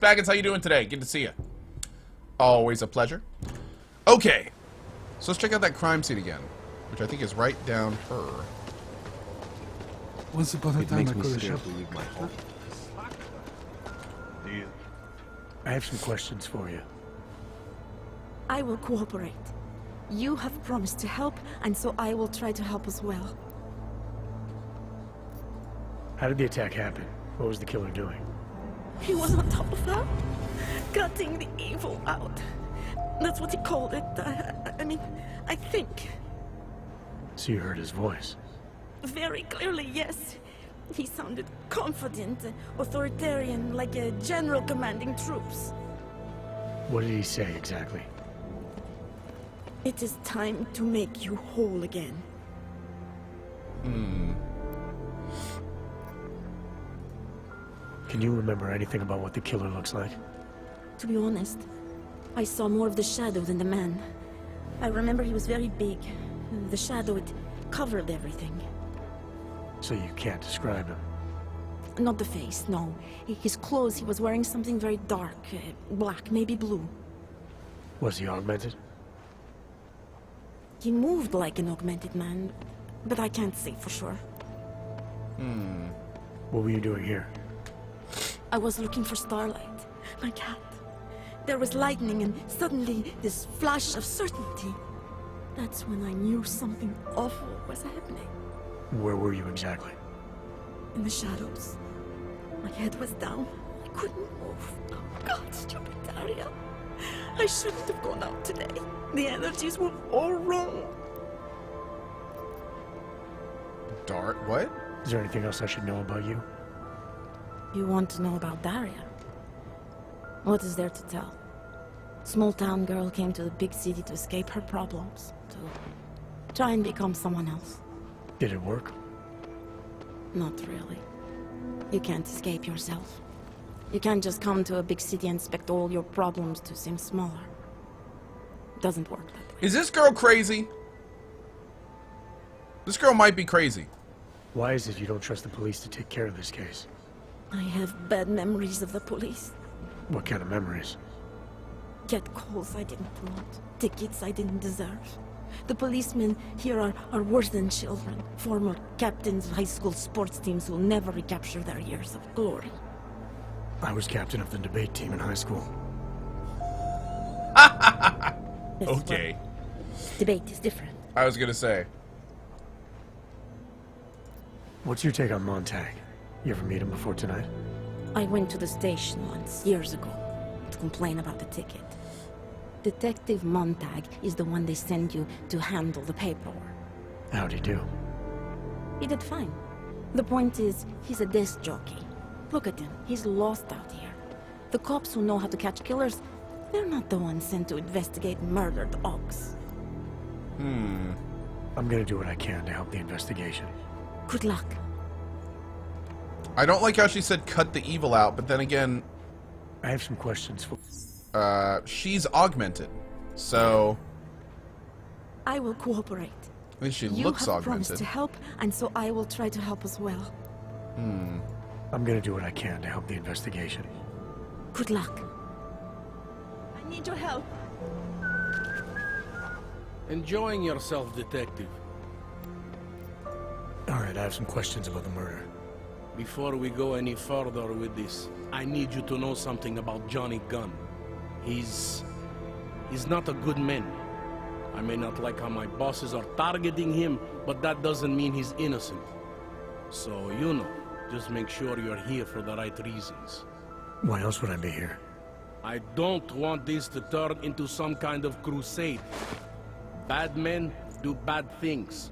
Baggins, how you doing today? Good to see you. Always a pleasure. Okay, so let's check out that crime scene again, which I think is right down her. Once upon a time, I could have shot. I have some questions for you. I will cooperate. You have promised to help, and so I will try to help as well. How did the attack happen? What was the killer doing? He was on top of her, cutting the evil out. That's what he called it. I mean, I think. So you heard his voice? Very clearly, yes. He sounded confident, authoritarian, like a general commanding troops. What did he say exactly? It is time to make you whole again. Can you remember anything about what the killer looks like? To be honest, I saw more of the shadow than the man. I remember he was very big. The shadow, it covered everything. So you can't describe him? Not the face, no. His clothes, he was wearing something very dark. Black, maybe blue. Was he augmented? He moved like an augmented man, but I can't say for sure. What were you doing here? I was looking for Starlight, my cat. There was lightning and suddenly this flash of certainty. That's when I knew something awful was happening. Where were you exactly? In the shadows. My head was down. I couldn't move. Oh God, stupid Daria. I shouldn't have gone out today. The energies were all wrong. What? Is there anything else I should know about you? You want to know about Daria? What is there to tell? Small town girl came to the big city to escape her problems. To try and become someone else. Did it work? Not really. You can't escape yourself. You can't just come to a big city and expect all your problems to seem smaller. It doesn't work that way. Is this girl crazy? This girl might be crazy. Why is it you don't trust the police to take care of this case? I have bad memories of the police. What kind of memories? Get calls I didn't want. Tickets I didn't deserve. The policemen here are worse than children. Former captains of high school sports teams who will never recapture their years of glory. I was captain of the debate team in high school. Okay. Debate is different. I was gonna say. What's your take on Montag? You ever meet him before tonight? I went to the station once, years ago, to complain about the ticket. Detective Montag is the one they send you to handle the paperwork. How'd he do? He did fine. The point is, he's a desk jockey. Look at him, he's lost out here. The cops who know how to catch killers, they're not the ones sent to investigate murdered ox. I'm gonna do what I can to help the investigation. Good luck. I don't like how she said cut the evil out, but then again, I have some questions for... she's augmented. So, I will cooperate. at least she You looks have promised augmented. to help, and so I will try to help as well. I'm gonna do what I can to help the investigation. Good luck. I need your help. Enjoying yourself, detective. Alright, I have some questions about the murder. Before we go any further with this, I need you to know something about Johnny Gunn. He's not a good man. I may not like how my bosses are targeting him, but that doesn't mean he's innocent. So, you know, just make sure you're here for the right reasons. Why else would I be here? I don't want this to turn into some kind of crusade. Bad men do bad things.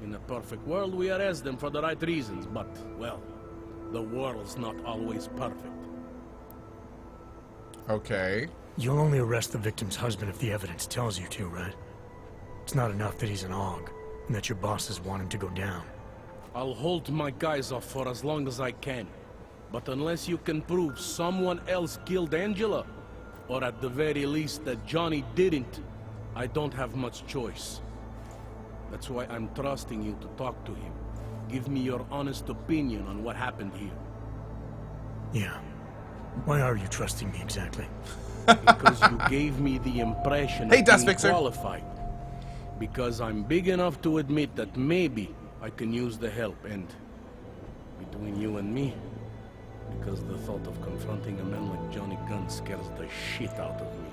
In a perfect world, we arrest them for the right reasons, but, well, the world's not always perfect. Okay. You'll only arrest the victim's husband if the evidence tells you to, right? It's not enough that he's an aug, and that your bosses want him to go down. I'll hold my guys off for as long as I can. But unless you can prove someone else killed Angela, or at the very least that Johnny didn't, I don't have much choice. That's why I'm trusting you to talk to him. Give me your honest opinion on what happened here. Yeah. Why are you trusting me exactly? Because you gave me the impression Hey, of Dust being Fixer. qualified. Because I'm big enough to admit that maybe I can use the help, and between you and me, because the thought of confronting a man like Johnny Gunn scares the shit out of me.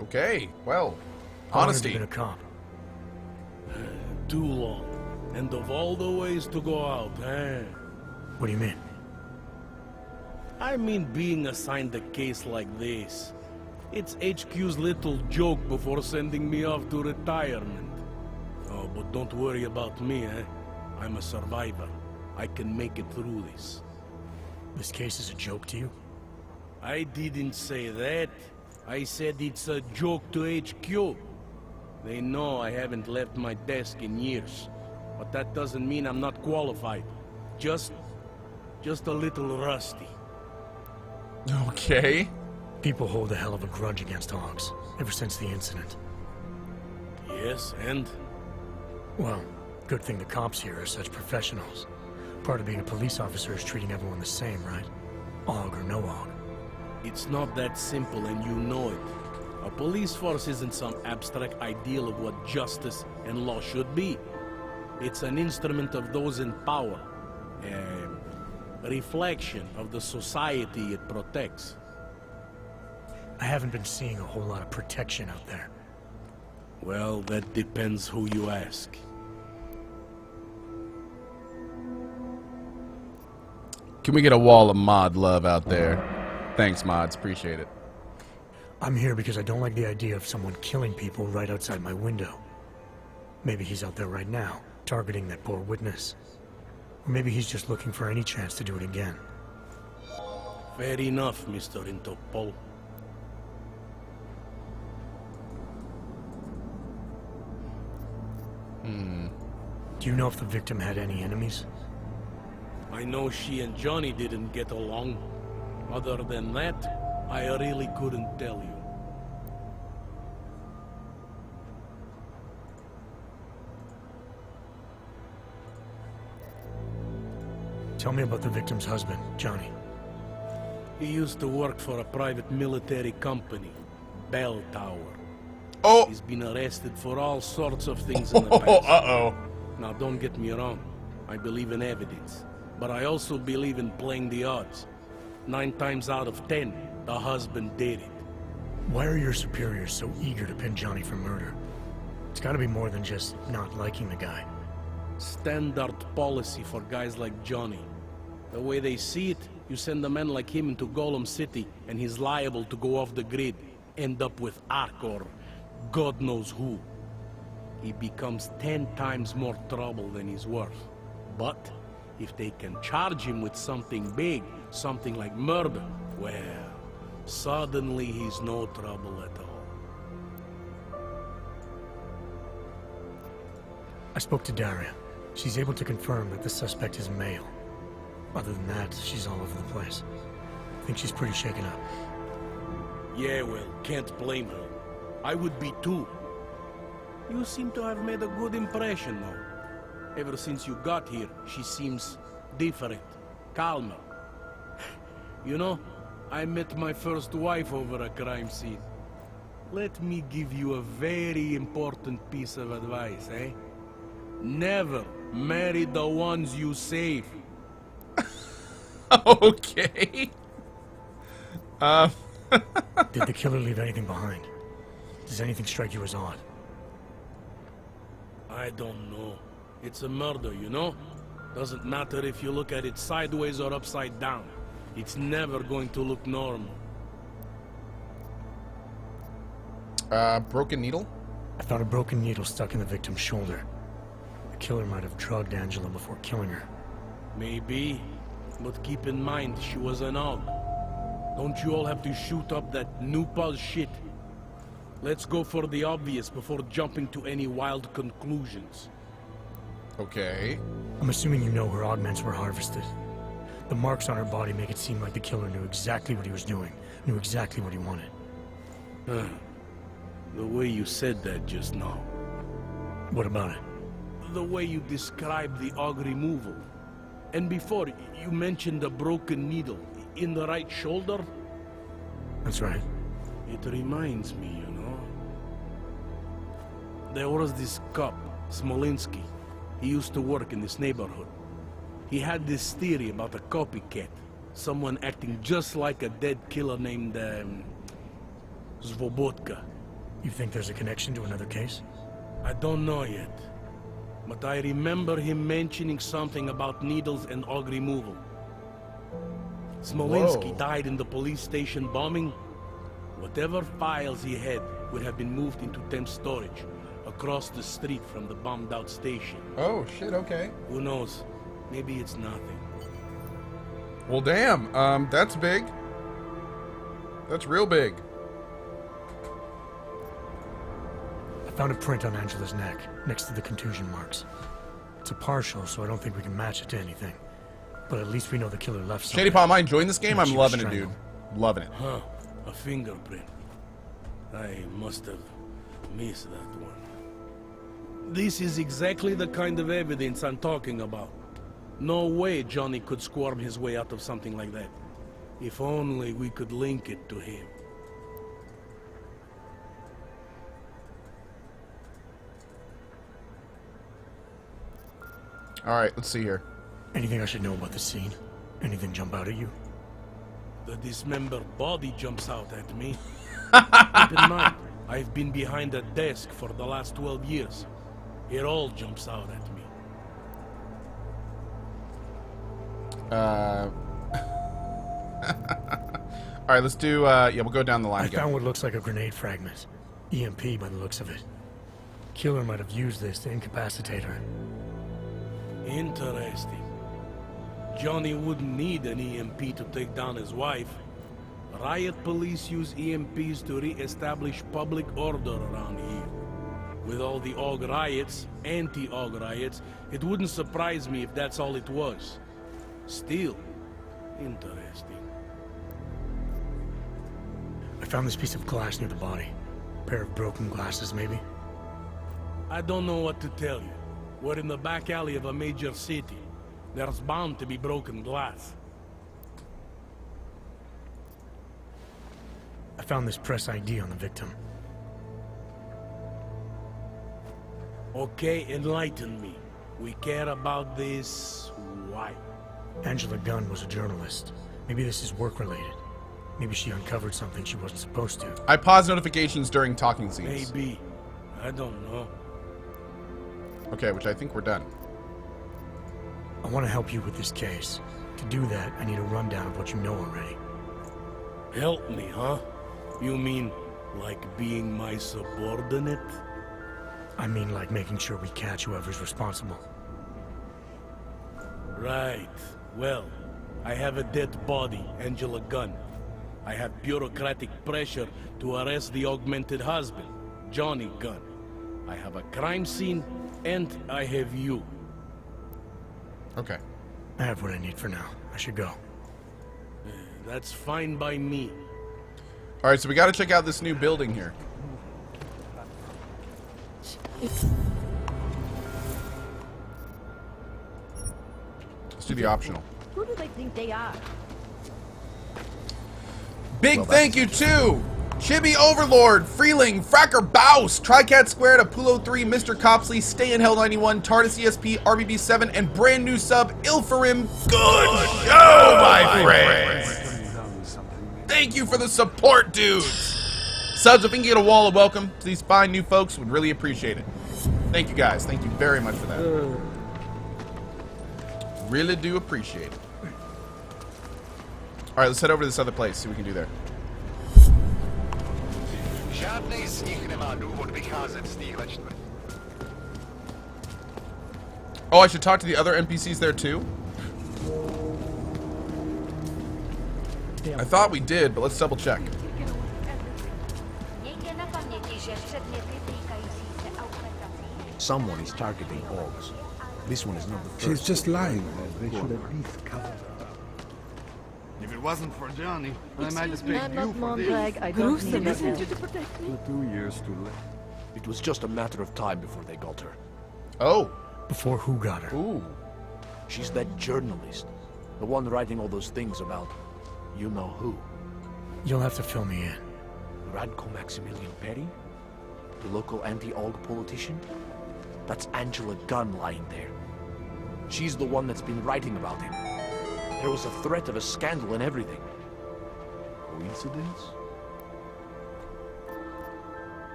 Okay, well, How long have honesty. you been a cop? Too long. And of all the ways to go out, What do you mean? I mean being assigned a case like this. It's HQ's little joke before sending me off to retirement. Oh, but don't worry about me, I'm a survivor. I can make it through this. This case is a joke to you? I didn't say that. I said it's a joke to HQ. They know I haven't left my desk in years. But that doesn't mean I'm not qualified. Just a little rusty. Okay. People hold a hell of a grudge against hogs, ever since the incident. Yes, and? Well, good thing the cops here are such professionals. Part of being a police officer is treating everyone the same, right? Og or no Og. It's not that simple, and you know it. A police force isn't some abstract ideal of what justice and law should be. It's an instrument of those in power. A reflection of the society it protects. I haven't been seeing a whole lot of protection out there. Well, that depends who you ask. Can we get a wall of mod love out there? Thanks, mods. Appreciate it. I'm here because I don't like the idea of someone killing people right outside my window. Maybe he's out there right now, targeting that poor witness. Or maybe he's just looking for any chance to do it again. Fair enough, Mr. Interpol. Do you know if the victim had any enemies? I know she and Johnny didn't get along. Other than that, I really couldn't tell you. Tell me about the victim's husband, Johnny. He used to work for a private military company, Bell Tower. Oh! He's been arrested for all sorts of things in the Oh, past. uh-oh. Now, don't get me wrong. I believe in evidence. But I also believe in playing the odds. 9 times out of 10, the husband did it. Why are your superiors so eager to pin Johnny for murder? It's gotta be more than just not liking the guy. Standard policy for guys like Johnny. The way they see it, you send a man like him into Golem City, and he's liable to go off the grid, end up with Ark or God knows who. He becomes 10 times more trouble than he's worth. But if they can charge him with something big, something like murder, well, suddenly he's no trouble at all. I spoke to Daria. She's able to confirm that the suspect is male. Other than that, she's all over the place. I think she's pretty shaken up. Yeah, well, can't blame her. I would be too. You seem to have made a good impression, though. Ever since you got here, she seems different, calmer. You know, I met my first wife over a crime scene. Let me give you a very important piece of advice, eh? Never marry the ones you save. Okay. Did the killer leave anything behind? Does anything strike you as odd? I don't know. It's a murder, you know? Doesn't matter if you look at it sideways or upside down. It's never going to look normal. Broken needle? I found a broken needle stuck in the victim's shoulder. The killer might have drugged Angela before killing her. Maybe, but keep in mind she was an Og. Don't you all have to shoot up that new pulse shit? Let's go for the obvious before jumping to any wild conclusions. Okay. I'm assuming you know her augments were harvested. The marks on her body make it seem like the killer knew exactly what he was doing, knew exactly what he wanted. The way you said that just now. What about it? The way you described the Og removal. And before, you mentioned a broken needle in the right shoulder? That's right. It reminds me, you know. There was this cop, Smolinski. He used to work in this neighborhood. He had this theory about a copycat. Someone acting just like a dead killer named, Svobotka. You think there's a connection to another case? I don't know yet. But I remember him mentioning something about needles and og removal. Smolinski Whoa. died in the police station bombing. Whatever files he had would have been moved into temp storage across the street from the bombed out station. Oh, shit, okay. Who knows? Maybe it's nothing. Well, damn. That's big. That's real big. I found a print on Angela's neck, next to the contusion marks. It's a partial, so I don't think we can match it to anything. But at least we know the killer left something. Shady Palm, I enjoying this game. Yeah, I'm she loving was it, dude. strangled. Loving it. Huh. A fingerprint. I must have missed that one. This is exactly the kind of evidence I'm talking about. No way Johnny could squirm his way out of something like that. If only we could link it to him. Alright, let's see here. Anything I should know about the scene? Anything jump out at you? The dismembered body jumps out at me. Keep in mind, I've been behind a desk for the last 12 years. It all jumps out at me. Alright, let's do, yeah, we'll go down the line I again. found what looks like a grenade fragment. EMP by the looks of it. Killer might have used this to incapacitate her. Interesting. Johnny wouldn't need an EMP to take down his wife. Riot police use EMPs to re-establish public order around here. With all the AUG riots, anti-AUG riots, it wouldn't surprise me if that's all it was. Still, interesting. I found this piece of glass near the body. Pair of broken glasses, maybe? I don't know what to tell you. We're in the back alley of a major city. There's bound to be broken glass. I found this press ID on the victim. Okay, enlighten me. We care about this. Why? Angela Gunn was a journalist. Maybe this is work-related. Maybe she uncovered something she wasn't supposed to. I pause notifications during talking scenes. Maybe. I don't know. Okay, which I think we're done. I want to help you with this case. To do that, I need a rundown of what you know already. Help me, huh? You mean, like being my subordinate? I mean, like making sure we catch whoever's responsible. Right. Well, I have a dead body, Angela Gunn. I have bureaucratic pressure to arrest the augmented husband, Johnny Gunn. I have a crime scene, and I have you. Okay. I have what I need for now. I should go. That's fine by me. Alright, so we gotta check out this new building here. Let's do the optional. Who do they think they are? Big thank you to Chibi Overlord, Freeling, Fracker Baus, Tricat Squared, Apulo 3, Mr. Copsley, Stay in Hell 91, TARDIS ESP, RBB7, and brand new sub, Ilfarim. Good show, my friends! Thank you for the support, dudes! Subs, if we can get a wall of welcome to these fine new folks, would really appreciate it. Thank you guys. Thank you very much for that. Really do appreciate it. Alright, let's head over to this other place, see what we can do there. Żadnej z nich nie ma dowód wycházet z nich leczby. Oh, I should talk to the other NPCs there too? I thought we did, but let's double check. Someone is targeting Orgs. This one is not the first. She's just lying. They should at least cover her. If it wasn't for Johnny, I might have I'm paid you not for Mondrag. this. I don't need Gruesome, a isn't help. it? To protect me? 2 years too late. It was just a matter of time before they got her. Oh. Before who got her? Ooh. She's that journalist. The one writing all those things about you know who. You'll have to fill me in. Radko Maximilian Perry? The local anti-AUG politician? That's Angela Gunn lying there. She's the one that's been writing about him. There was a threat of a scandal and everything. Coincidence?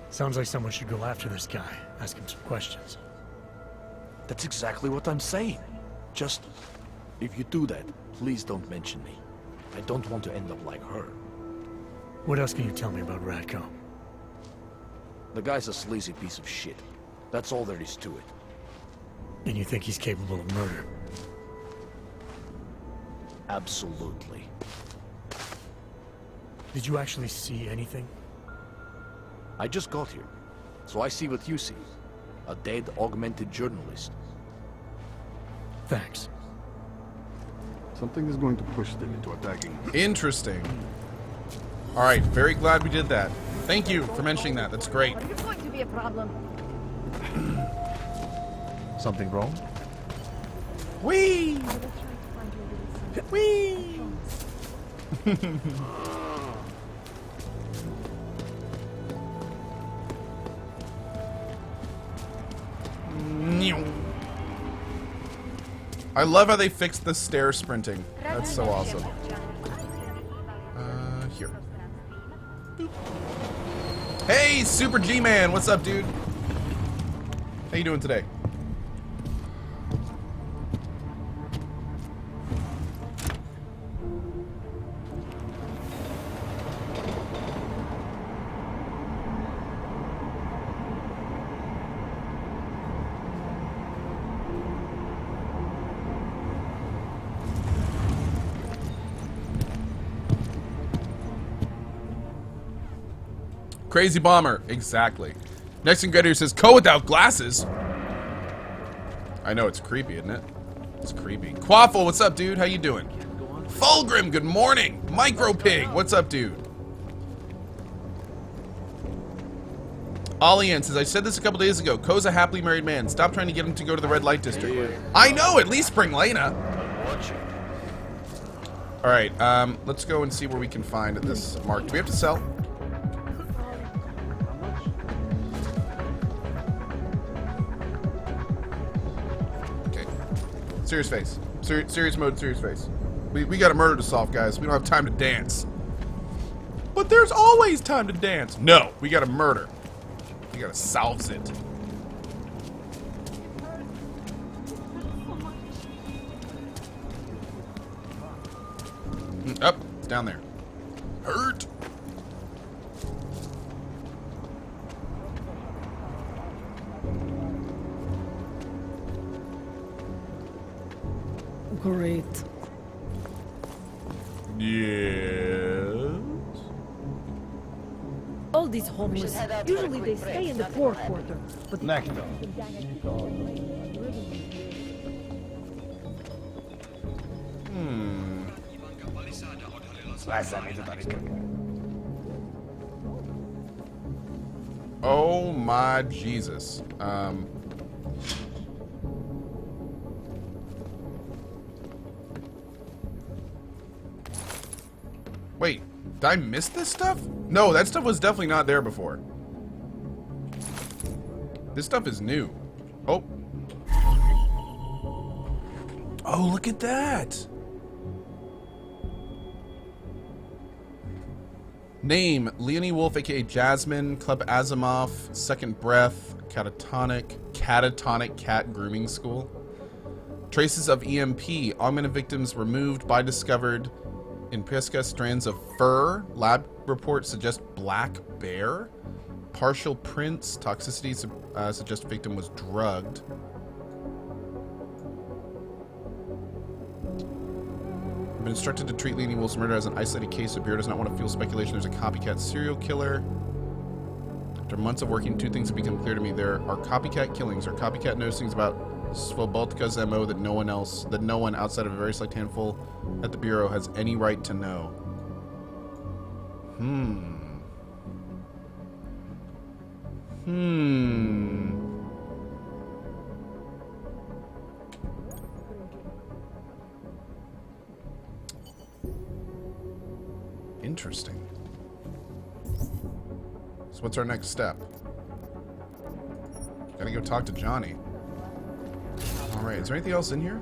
Sounds like someone should go after this guy, ask him some questions. That's exactly what I'm saying. Just, if you do that, please don't mention me. I don't want to end up like her. What else can you tell me about Radko? The guy's a sleazy piece of shit. That's all there is to it. And you think he's capable of murder? Absolutely. Did you actually see anything? I just got here, so I see what you see. A dead, augmented journalist. Thanks. Something is going to push them into attacking. Interesting. All right, very glad we did that. Thank you for mentioning that. That's great. Are you going to be a problem? Something wrong? Whee! Whee! I love how they fixed the stair sprinting. That's so awesome. Here. Boop. Hey, Super G-Man! What's up, dude? How you doing today? Crazy Bomber, exactly. Next Ingredient says, "Co without glasses." I know, it's creepy, isn't it? It's creepy. Quaffle, what's up, dude? How you doing? Fulgrim, good morning. Micro Pig, what's up, dude? Olian says, "I said this a couple days ago. Ko's a happily married man. Stop trying to get him to go to the red light district." I know, at least Spring Lena. All right, let's go and see where we can find this mark. Do we have to sell? Serious face. Serious mode, serious face. We got a murder to solve, guys. We don't have time to dance. But there's always time to dance. No, we got a murder. We gotta solve it. Up, it's down there. Hurt. Great. Yes. All these homeless, usually they stay in the poor quarter. But Oh my Jesus. Wait, did I miss this stuff? No, that stuff was definitely not there before. This stuff is new. Oh. Oh, look at that. Name, Leonie Wolf, aka Jasmine, Club Asimov, Second Breath, Catatonic Cat Grooming School. Traces of EMP, augmented victims removed by discovered in Pisca, strands of fur. Lab report suggest black bear. Partial prints, toxicity suggest victim was drugged. I've been instructed to treat Leonie Wolf's murder as an isolated case. The Bureau does not want to fuel speculation there's a copycat serial killer. After months of working, two things have become clear to me. There are copycat killings, or copycat knows things about Svoboda's MO that no one outside of a very select handful at the Bureau has any right to know. Interesting. So what's our next step? Gotta go talk to Johnny. Alright, is there anything else in here?